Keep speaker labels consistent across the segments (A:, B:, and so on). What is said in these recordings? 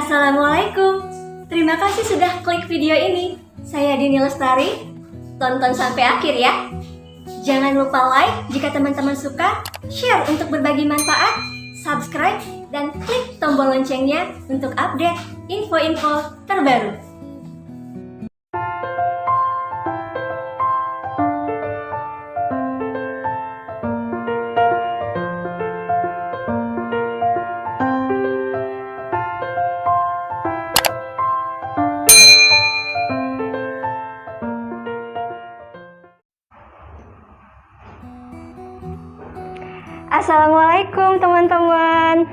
A: Assalamualaikum. Terima kasih sudah klik video ini. Saya Dini Lestari. Tonton sampai akhir ya. Jangan lupa like jika teman-teman suka, share untuk berbagi manfaat, subscribe, dan klik tombol loncengnya untuk update info-info terbaru. Assalamualaikum teman-teman.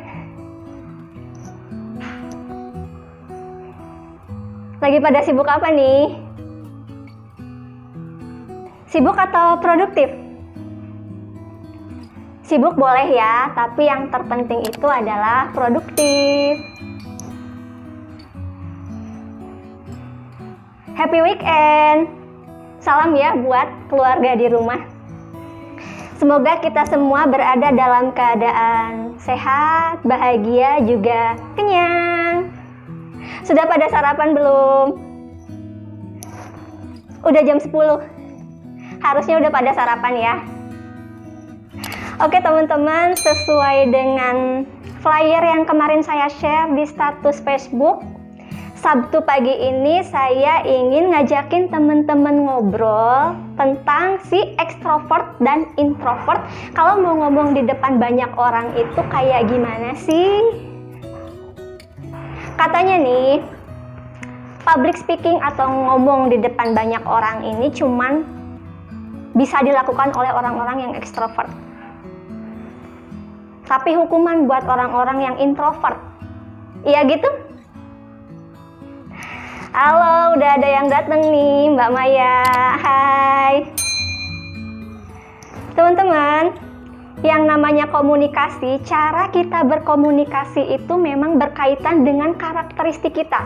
A: Lagi pada sibuk apa nih? Sibuk atau produktif? Sibuk boleh ya, tapi yang terpenting itu adalah produktif. Happy weekend. Salam ya buat keluarga di rumah. Semoga kita semua berada dalam keadaan sehat, bahagia, juga kenyang. Sudah pada sarapan belum? Udah jam 10. Harusnya udah pada sarapan ya. Oke teman-teman, sesuai dengan flyer yang kemarin saya share di status Facebook, Sabtu pagi ini saya ingin ngajakin teman-teman ngobrol tentang si ekstrovert dan introvert. Kalau mau ngomong di depan banyak orang itu kayak gimana sih? Katanya nih, public speaking atau ngomong di depan banyak orang ini cuman bisa dilakukan oleh orang-orang yang ekstrovert. Tapi hukuman buat orang-orang yang introvert. Iya gitu? Halo, udah ada yang datang nih, Mbak Maya. Hai. Teman-teman, yang namanya komunikasi, cara kita berkomunikasi itu memang berkaitan dengan karakteristik kita.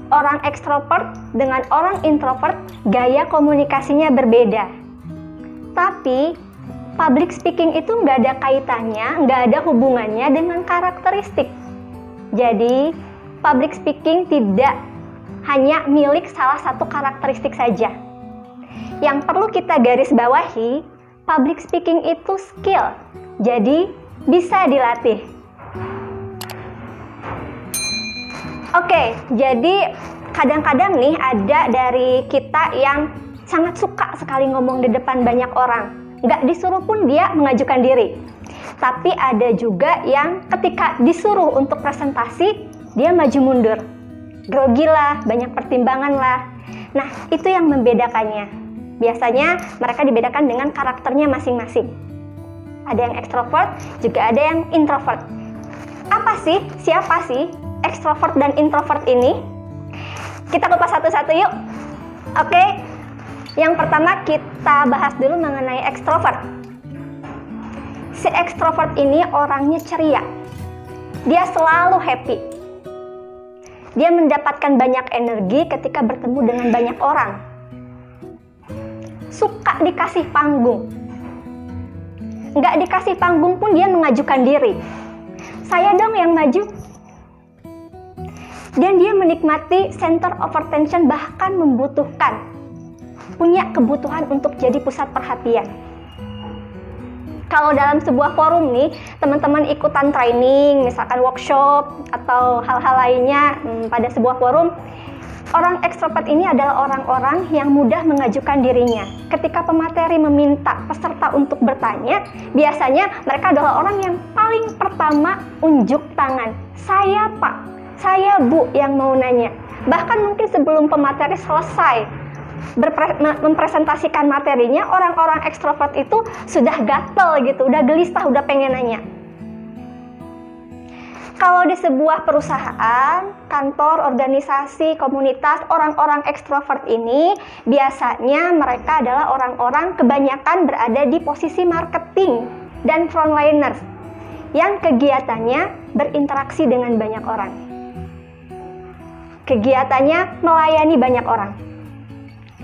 A: Orang ekstrovert dengan orang introvert, gaya komunikasinya berbeda. Tapi, public speaking itu nggak ada kaitannya, nggak ada hubungannya dengan karakteristik. Jadi, public speaking tidak hanya milik salah satu karakteristik saja. Yang perlu kita garis bawahi, public speaking itu skill, jadi bisa dilatih. Oke, jadi kadang-kadang nih ada dari kita yang sangat suka sekali ngomong di depan banyak orang. Nggak disuruh pun dia mengajukan diri. Tapi ada juga yang ketika disuruh untuk presentasi, dia maju mundur. Grogi lah, banyak pertimbangan lah. Nah, itu yang membedakannya. Biasanya mereka dibedakan dengan karakternya masing-masing. Ada yang ekstrovert, juga ada yang introvert. Apa sih? Siapa sih ekstrovert dan introvert ini? Kita kupas satu-satu yuk. Oke, yang pertama kita bahas dulu mengenai ekstrovert. Si ekstrovert ini orangnya ceria. Dia selalu happy. Dia mendapatkan banyak energi ketika bertemu dengan banyak orang. Suka dikasih panggung. Nggak dikasih panggung pun dia mengajukan diri. Saya dong yang maju. Dan dia menikmati center of attention, bahkan membutuhkan. Punya kebutuhan untuk jadi pusat perhatian. Kalau dalam sebuah forum nih, teman-teman ikutan training, misalkan workshop atau hal-hal lainnya pada sebuah forum, orang ekstrovert ini adalah orang-orang yang mudah mengajukan dirinya. Ketika pemateri meminta peserta untuk bertanya, biasanya mereka adalah orang yang paling pertama unjuk tangan. Saya Pak, saya Bu yang mau nanya. Bahkan mungkin sebelum pemateri selesai mempresentasikan materinya, orang-orang ekstrovert itu sudah gatel gitu, udah gelisah, udah pengen nanya. Kalau di sebuah perusahaan, kantor, organisasi, komunitas, orang-orang ekstrovert ini biasanya mereka adalah orang-orang kebanyakan berada di posisi marketing dan frontliners yang kegiatannya berinteraksi dengan banyak orang. Kegiatannya melayani banyak orang.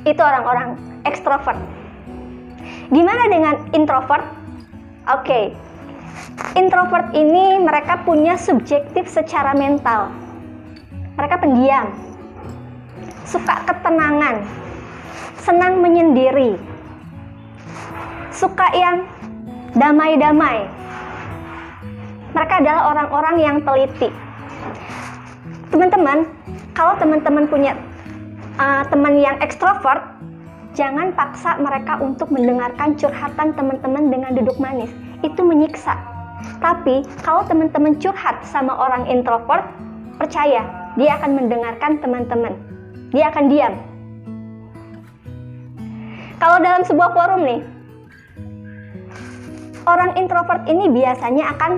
A: Itu orang-orang ekstrovert. Gimana dengan introvert? Oke. Introvert ini mereka punya subjektif secara mental. Mereka pendiam, suka ketenangan, senang menyendiri, suka yang damai-damai. Mereka adalah orang-orang yang teliti. Teman-teman, kalau teman-teman punya teman yang ekstrovert, jangan paksa mereka untuk mendengarkan curhatan teman-teman dengan duduk manis. Itu menyiksa. Tapi kalau teman-teman curhat sama orang introvert, percaya, dia akan mendengarkan teman-teman. Dia akan diam. Kalau dalam sebuah forum nih, orang introvert ini biasanya akan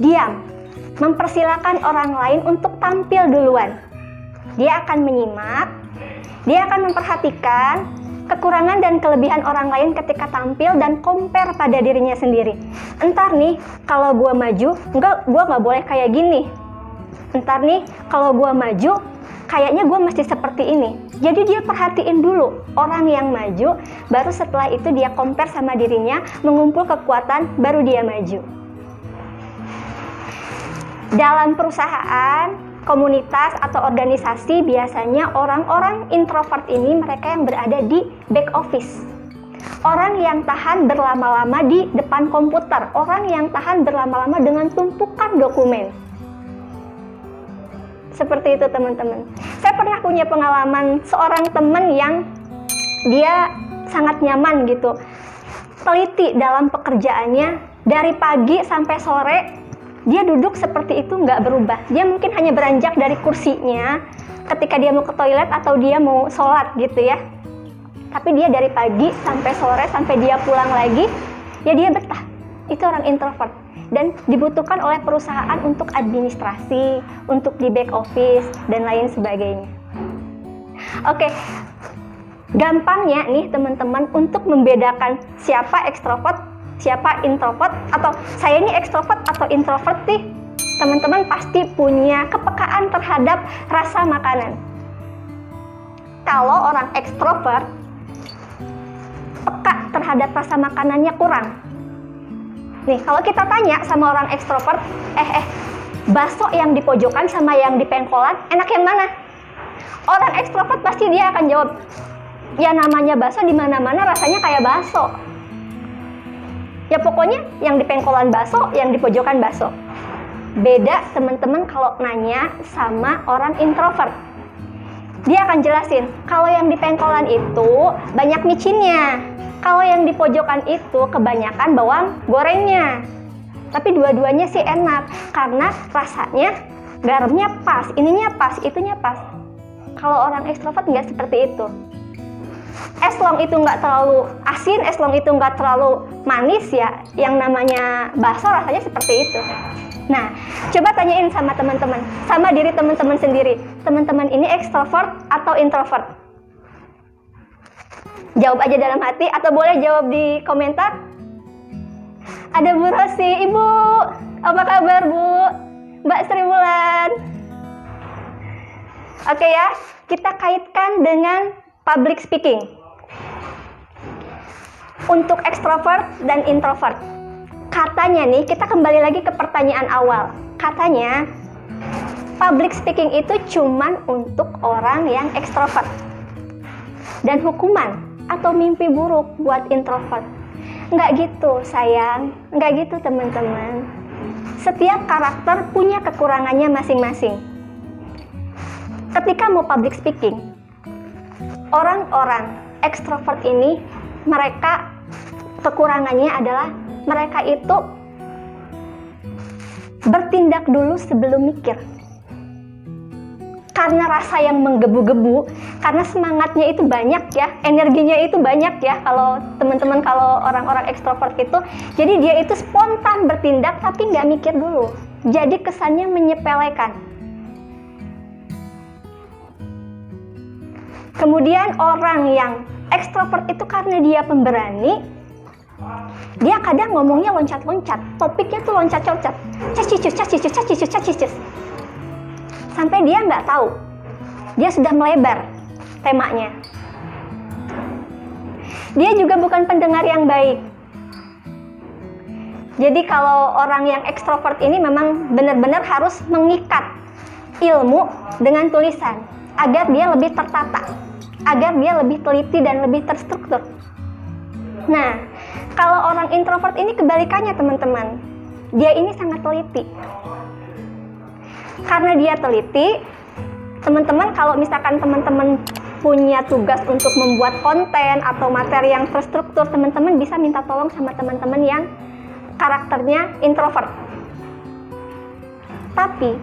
A: diam, mempersilahkan orang lain untuk tampil duluan. Dia akan menyimak, dia akan memperhatikan kekurangan dan kelebihan orang lain ketika tampil dan compare pada dirinya sendiri. Entar nih, kalau gue maju, gue nggak boleh kayak gini. Entar nih, kalau gue maju, kayaknya gue mesti seperti ini. Jadi dia perhatiin dulu orang yang maju, baru setelah itu dia compare sama dirinya, mengumpul kekuatan, baru dia maju. Dalam perusahaan, komunitas, atau organisasi, biasanya orang-orang introvert ini mereka yang berada di back office. Orang yang tahan berlama-lama di depan komputer, orang yang tahan berlama-lama dengan tumpukan dokumen. Seperti itu teman-teman. Saya pernah punya pengalaman seorang teman yang dia sangat nyaman gitu, teliti dalam pekerjaannya, dari pagi sampai sore dia duduk seperti itu, nggak berubah. Dia mungkin hanya beranjak dari kursinya ketika dia mau ke toilet atau dia mau sholat gitu ya. Tapi dia dari pagi sampai sore, sampai dia pulang lagi, ya dia betah. Itu orang introvert. Dan dibutuhkan oleh perusahaan untuk administrasi, untuk di back office, dan lain sebagainya. Oke, gampangnya nih teman-teman untuk membedakan siapa ekstrovert, siapa introvert, atau saya ini ekstrovert atau introvert sih, teman-teman pasti punya kepekaan terhadap rasa makanan. Kalau orang ekstrovert, peka terhadap rasa makanannya kurang. Nih, kalau kita tanya sama orang ekstrovert, bakso yang di pojokan sama yang di pengkolan, enak yang mana? Orang ekstrovert pasti dia akan jawab, ya namanya bakso di mana-mana rasanya kayak bakso. Ya pokoknya yang di pengkolan bakso, yang di pojokan bakso. Beda teman-teman kalau nanya sama orang introvert. Dia akan jelasin, kalau yang di pengkolan itu banyak micinnya. Kalau yang di pojokan itu kebanyakan bawang gorengnya. Tapi dua-duanya sih enak, karena rasanya garamnya pas, ininya pas, itunya pas. Kalau orang ekstrovert nggak seperti itu. Es long itu nggak terlalu asin, es long itu nggak terlalu manis ya, yang namanya bakso rasanya seperti itu. Nah, coba tanyain sama teman-teman, sama diri teman-teman sendiri. Teman-teman ini ekstrovert atau introvert? Jawab aja dalam hati atau boleh jawab di komentar. Ada Bu Rosi, Ibu, apa kabar Bu? Mbak Sri Wulan. Oke ya, kita kaitkan dengan public speaking. Untuk ekstrovert dan introvert. Katanya nih, kita kembali lagi ke pertanyaan awal. Katanya, public speaking itu cuman untuk orang yang ekstrovert. Dan hukuman atau mimpi buruk buat introvert. Nggak gitu sayang, nggak gitu teman-teman. Setiap karakter punya kekurangannya masing-masing. Ketika mau public speaking, orang-orang ekstrovert ini, mereka kekurangannya adalah mereka itu bertindak dulu sebelum mikir. Karena rasa yang menggebu-gebu, karena semangatnya itu banyak ya, energinya itu banyak ya kalau teman-teman, kalau orang-orang ekstrovert itu. Jadi dia itu spontan bertindak tapi nggak mikir dulu. Jadi kesannya menyepelekan. Kemudian orang yang ekstrovert itu karena dia pemberani, dia kadang ngomongnya loncat-loncat, topiknya tuh loncat-loncat, cacicus. Sampai dia nggak tahu, dia sudah melebar temanya. Dia juga bukan pendengar yang baik. Jadi kalau orang yang ekstrovert ini memang benar-benar harus mengikat ilmu dengan tulisan agar dia lebih tertata, agar dia lebih teliti dan lebih terstruktur. Nah, kalau orang introvert ini kebalikannya teman-teman. Dia ini sangat teliti. Karena dia teliti, teman-teman kalau misalkan teman-teman punya tugas untuk membuat konten atau materi yang terstruktur, teman-teman bisa minta tolong sama teman-teman yang karakternya introvert. Tapi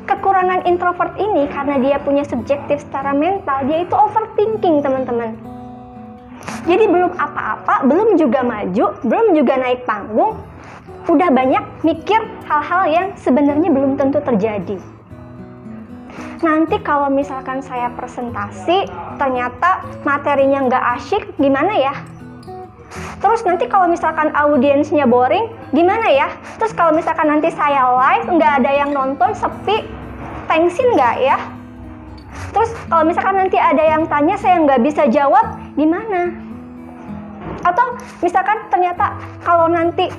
A: kekurangan introvert ini karena dia punya subjektif secara mental, dia itu overthinking teman-teman. Jadi belum apa-apa, belum juga maju, belum juga naik panggung, udah banyak mikir hal-hal yang sebenarnya belum tentu terjadi. Nanti kalau misalkan saya presentasi, ternyata materinya nggak asyik, gimana ya? Terus nanti kalau misalkan audiensnya boring, gimana ya? Terus kalau misalkan nanti saya live, nggak ada yang nonton, sepi, tensin nggak ya? Terus kalau misalkan nanti ada yang tanya, saya nggak bisa jawab, gimana? Atau misalkan ternyata kalau nanti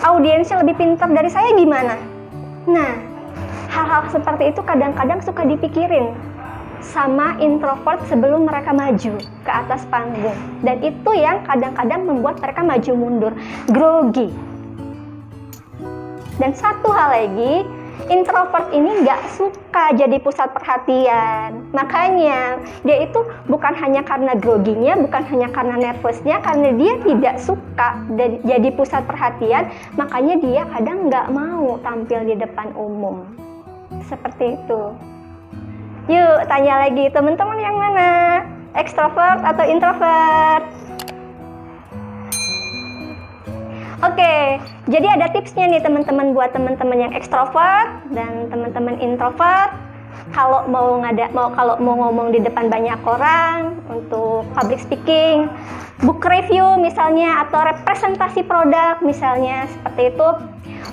A: audiensnya lebih pintar dari saya, gimana? Nah, hal-hal seperti itu kadang-kadang suka dipikirin sama introvert sebelum mereka maju ke atas panggung. Dan itu yang kadang-kadang membuat mereka maju mundur, grogi. Dan satu hal lagi, introvert ini nggak suka jadi pusat perhatian. Makanya dia itu bukan hanya karena groginya, bukan hanya karena nervousnya, karena dia tidak suka jadi pusat perhatian, makanya dia kadang nggak mau tampil di depan umum. Seperti itu. Yuk tanya lagi, teman-teman yang mana? Extrovert atau introvert? Oke, jadi ada tipsnya nih teman-teman buat teman-teman yang ekstrovert dan teman-teman introvert. Kalau mau ngomong di depan banyak orang, untuk public speaking, book review misalnya, atau representasi produk misalnya, seperti itu.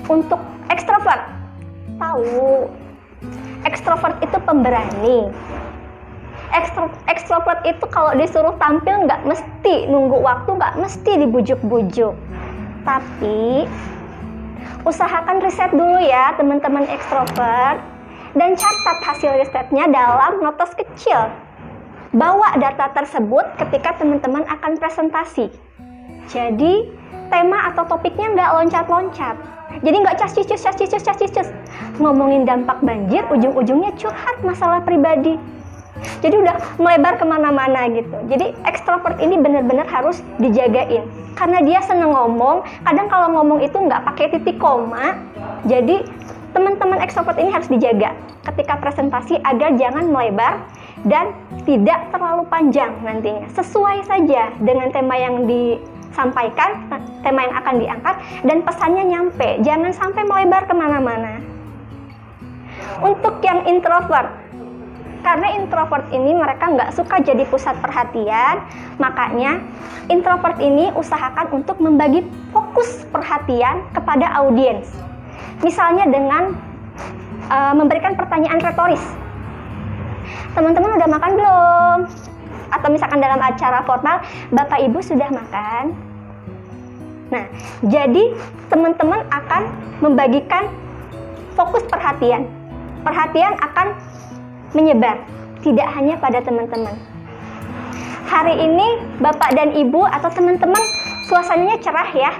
A: Untuk ekstrovert, tahu, ekstrovert itu pemberani. Ekstrovert itu kalau disuruh tampil nggak mesti nunggu waktu, nggak mesti dibujuk-bujuk. Tapi usahakan riset dulu ya teman-teman ekstrovert, dan catat hasil risetnya dalam notes kecil. Bawa data tersebut ketika teman-teman akan presentasi. Jadi tema atau topiknya nggak loncat-loncat. Jadi nggak cas-cicus. Ngomongin dampak banjir, ujung-ujungnya curhat masalah pribadi. Jadi udah melebar kemana-mana gitu. Jadi ekstrovert ini benar-benar harus dijagain. Karena dia seneng ngomong, kadang kalau ngomong itu nggak pakai titik koma. Jadi teman-teman ekstrovert ini harus dijaga ketika presentasi agar jangan melebar dan tidak terlalu panjang nantinya. Sesuai saja dengan tema yang disampaikan, tema yang akan diangkat, dan pesannya nyampe. Jangan sampai melebar kemana-mana. Untuk yang introvert, karena introvert ini mereka nggak suka jadi pusat perhatian, makanya introvert ini usahakan untuk membagi fokus perhatian kepada audiens. Misalnya dengan memberikan pertanyaan retoris. Teman-teman udah makan belum? Atau misalkan dalam acara formal, Bapak Ibu sudah makan? Nah, jadi teman-teman akan membagikan fokus perhatian. Perhatian akan menyebar, tidak hanya pada teman-teman. Hari ini Bapak dan Ibu atau teman-teman suasananya cerah ya.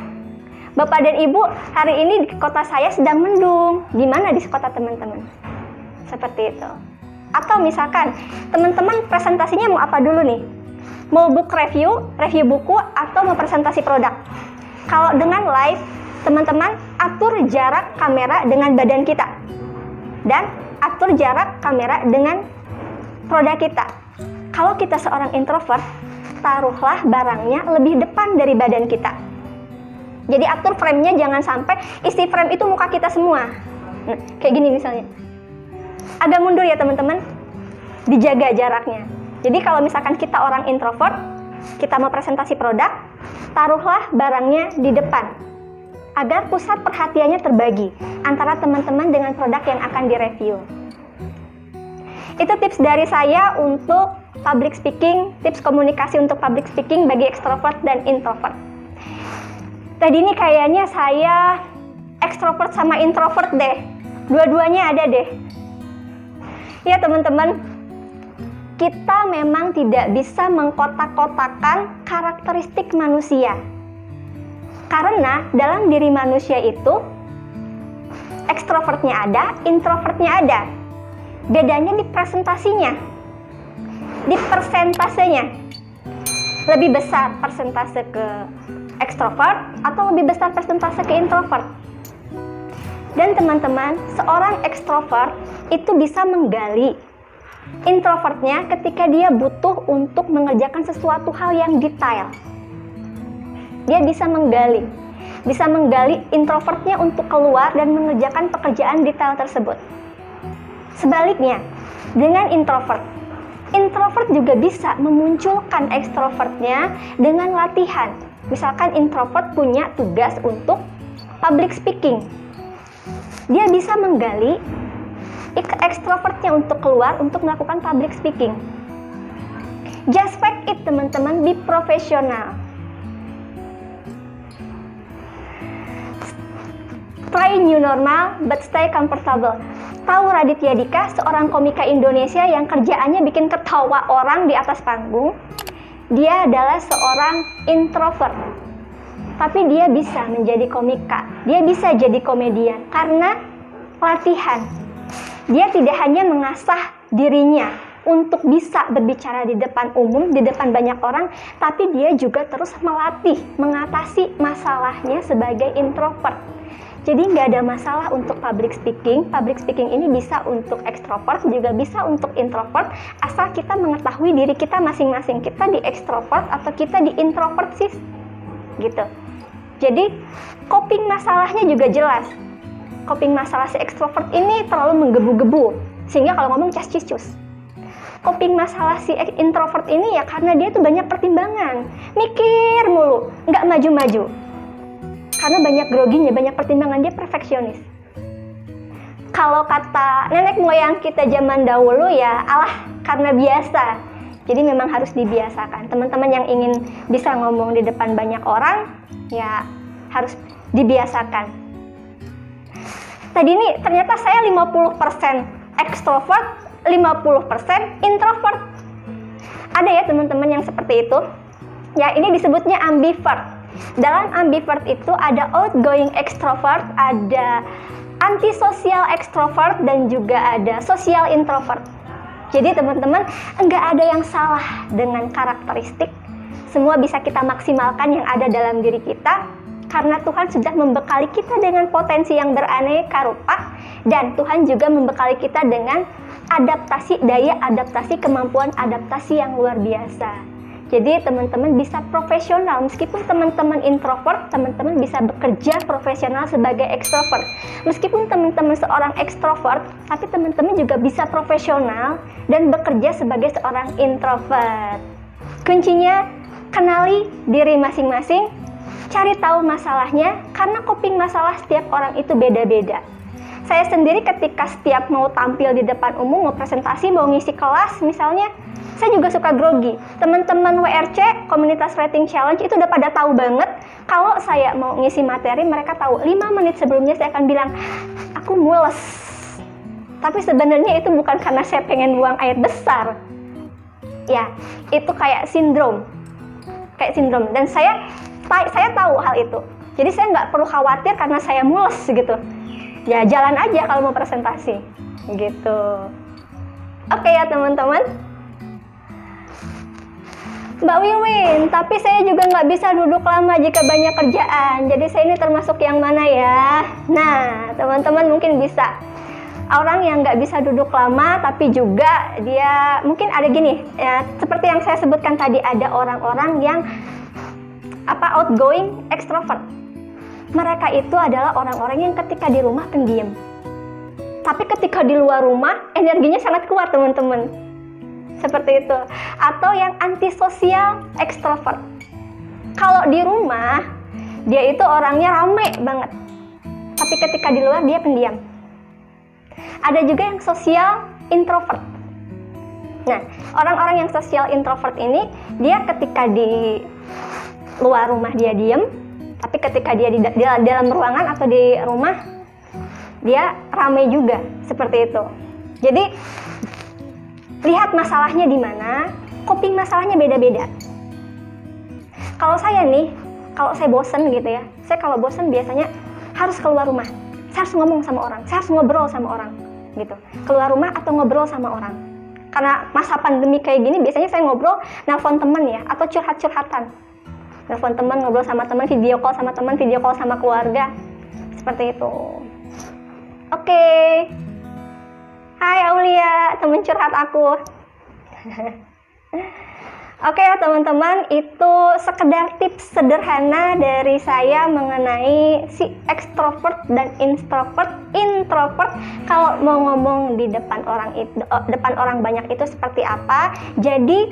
A: Bapak dan Ibu, hari ini di kota saya sedang mendung. Gimana di kota teman-teman? Seperti itu. Atau misalkan teman-teman presentasinya mau apa dulu nih? Mau book review buku, atau mau presentasi produk? Kalau dengan live, teman-teman atur jarak kamera dengan badan kita. Dan atur jarak kamera dengan produk kita. Kalau kita seorang introvert, taruhlah barangnya lebih depan dari badan kita. Jadi atur frame-nya jangan sampai isi frame itu muka kita semua. Nah, kayak gini misalnya. Agak mundur ya teman-teman. Dijaga jaraknya. Jadi kalau misalkan kita orang introvert, kita mau presentasi produk, taruhlah barangnya di depan. Agar pusat perhatiannya terbagi antara teman-teman dengan produk yang akan direview. Itu tips dari saya untuk public speaking, tips komunikasi untuk public speaking bagi ekstrovert dan introvert. Tadi ini kayaknya saya ekstrovert sama introvert deh. Dua-duanya ada deh. Ya teman-teman, kita memang tidak bisa mengkotak-kotakan karakteristik manusia. Karena dalam diri manusia itu ekstrovertnya ada, introvertnya ada. Bedanya di presentasinya, di persentasenya. Lebih besar persentase ke ekstrovert atau lebih besar persentase ke introvert. Dan teman-teman, seorang ekstrovert itu bisa menggali introvertnya ketika dia butuh untuk mengerjakan sesuatu hal yang detail. Dia bisa menggali introvertnya untuk keluar dan mengerjakan pekerjaan detail tersebut. Sebaliknya, dengan introvert juga bisa memunculkan ekstrovertnya dengan latihan. Misalkan introvert punya tugas untuk public speaking, dia bisa menggali ekstrovertnya untuk keluar untuk melakukan public speaking. Just fact it teman-teman, be profesional. Try new normal but stay comfortable. Tahu Raditya Dika, seorang komika Indonesia yang kerjaannya bikin ketawa orang di atas panggung. Dia adalah seorang introvert, tapi dia bisa menjadi komika, dia bisa jadi komedian karena latihan. Dia tidak hanya mengasah dirinya untuk bisa berbicara di depan umum, di depan banyak orang, tapi dia juga terus melatih mengatasi masalahnya sebagai introvert. Jadi nggak ada masalah untuk public speaking. Public speaking ini bisa untuk ekstrovert, juga bisa untuk introvert, asal kita mengetahui diri kita masing-masing. Kita di ekstrovert atau kita di introvert sih, gitu. Jadi coping masalahnya juga jelas. Coping masalah si ekstrovert ini terlalu menggebu-gebu, sehingga kalau ngomong cas-cus. Coping masalah si introvert ini ya karena dia tuh banyak pertimbangan, mikir mulu, nggak maju-maju. Karena banyak groginya, banyak pertimbangan, dia perfeksionis. Kalau kata nenek moyang kita zaman dahulu ya, alah karena biasa. Jadi memang harus dibiasakan. Teman-teman yang ingin bisa ngomong di depan banyak orang, ya harus dibiasakan. Tadi ini ternyata saya 50% ekstrovert, 50% introvert. Ada ya teman-teman yang seperti itu. Ya ini disebutnya ambivert. Dalam ambivert itu ada outgoing extrovert, ada antisocial extrovert, dan juga ada social introvert. Jadi teman-teman, enggak ada yang salah dengan karakteristik. Semua bisa kita maksimalkan yang ada dalam diri kita, karena Tuhan sudah membekali kita dengan potensi yang beraneka rupa, dan Tuhan juga membekali kita dengan daya adaptasi, kemampuan adaptasi yang luar biasa. Jadi teman-teman bisa profesional, meskipun teman-teman introvert, teman-teman bisa bekerja profesional sebagai ekstrovert. Meskipun teman-teman seorang ekstrovert, tapi teman-teman juga bisa profesional dan bekerja sebagai seorang introvert. Kuncinya, kenali diri masing-masing, cari tahu masalahnya, karena coping masalah setiap orang itu beda-beda. Saya sendiri ketika setiap mau tampil di depan umum, mau presentasi, mau ngisi kelas misalnya, saya juga suka grogi. Teman-teman WRC, Komunitas Writing Challenge, itu udah pada tahu banget kalau saya mau ngisi materi, mereka tahu 5 menit sebelumnya saya akan bilang, aku mules. Tapi sebenarnya itu bukan karena saya pengen buang air besar. Ya, itu kayak sindrom. Dan saya tahu hal itu. Jadi saya nggak perlu khawatir karena saya mules gitu. Ya, jalan aja kalau mau presentasi. Gitu. Oke ya teman-teman. Mbak Wiwin, tapi saya juga nggak bisa duduk lama jika banyak kerjaan. Jadi saya ini termasuk yang mana ya? Nah, teman-teman mungkin bisa. Orang yang nggak bisa duduk lama, tapi juga dia mungkin ada gini, ya, seperti yang saya sebutkan tadi, ada orang-orang yang outgoing extrovert. Mereka itu adalah orang-orang yang ketika di rumah pendiam. Tapi ketika di luar rumah, energinya sangat kuat teman-teman. Seperti itu. Atau yang antisosial ekstrovert. Kalau di rumah, dia itu orangnya rame banget. Tapi ketika di luar, dia pendiam. Ada juga yang sosial introvert. Nah, orang-orang yang sosial introvert ini, dia ketika di luar rumah dia diam, tapi ketika dia di dalam ruangan atau di rumah, dia ramai juga, seperti itu. Jadi lihat masalahnya di mana, coping masalahnya beda-beda. Kalau saya nih, kalau saya bosen gitu ya, saya kalau bosen biasanya harus keluar rumah. Saya harus ngomong sama orang, saya harus ngobrol sama orang gitu. Keluar rumah atau ngobrol sama orang. Karena masa pandemi kayak gini biasanya saya ngobrol, nelpon teman ya, atau curhat-curhatan. Nelpon teman, ngobrol sama teman, video call sama teman, video call sama keluarga. Seperti itu. Oke. Hai Aulia, teman curhat aku. Oke ya teman-teman, itu sekedar tips sederhana dari saya mengenai si extrovert dan introvert kalau mau ngomong di depan orang banyak itu seperti apa. Jadi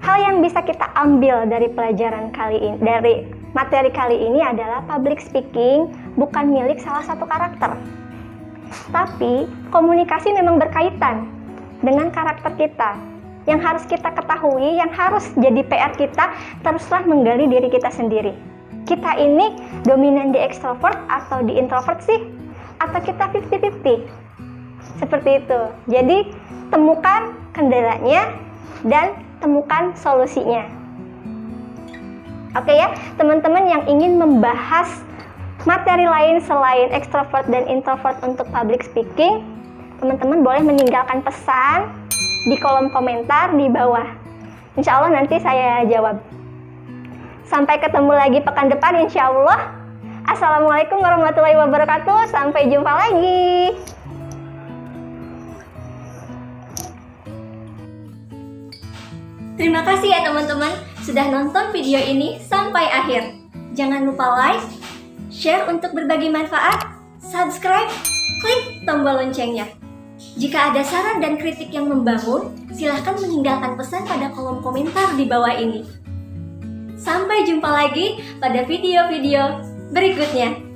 A: hal yang bisa kita ambil dari pelajaran kali ini, dari materi kali ini adalah public speaking bukan milik salah satu karakter. Tapi komunikasi memang berkaitan dengan karakter kita. Yang harus kita ketahui, yang harus jadi PR kita, teruslah menggali diri kita sendiri. Kita ini dominan di extrovert atau di introvert sih? Atau kita 50-50? Seperti itu. Jadi temukan kendalanya dan temukan solusinya. Oke ya, teman-teman yang ingin membahas materi lain selain extrovert dan introvert untuk public speaking, teman-teman boleh meninggalkan pesan di kolom komentar di bawah. Insya Allah nanti saya jawab. Sampai ketemu lagi pekan depan insya Allah. Assalamualaikum warahmatullahi wabarakatuh. Sampai jumpa lagi.
B: Terima kasih ya teman-teman sudah nonton video ini sampai akhir. Jangan lupa like, share untuk berbagi manfaat, subscribe, klik tombol loncengnya. Jika ada saran dan kritik yang membangun, silahkan meninggalkan pesan pada kolom komentar di bawah ini. Sampai jumpa lagi pada video-video berikutnya.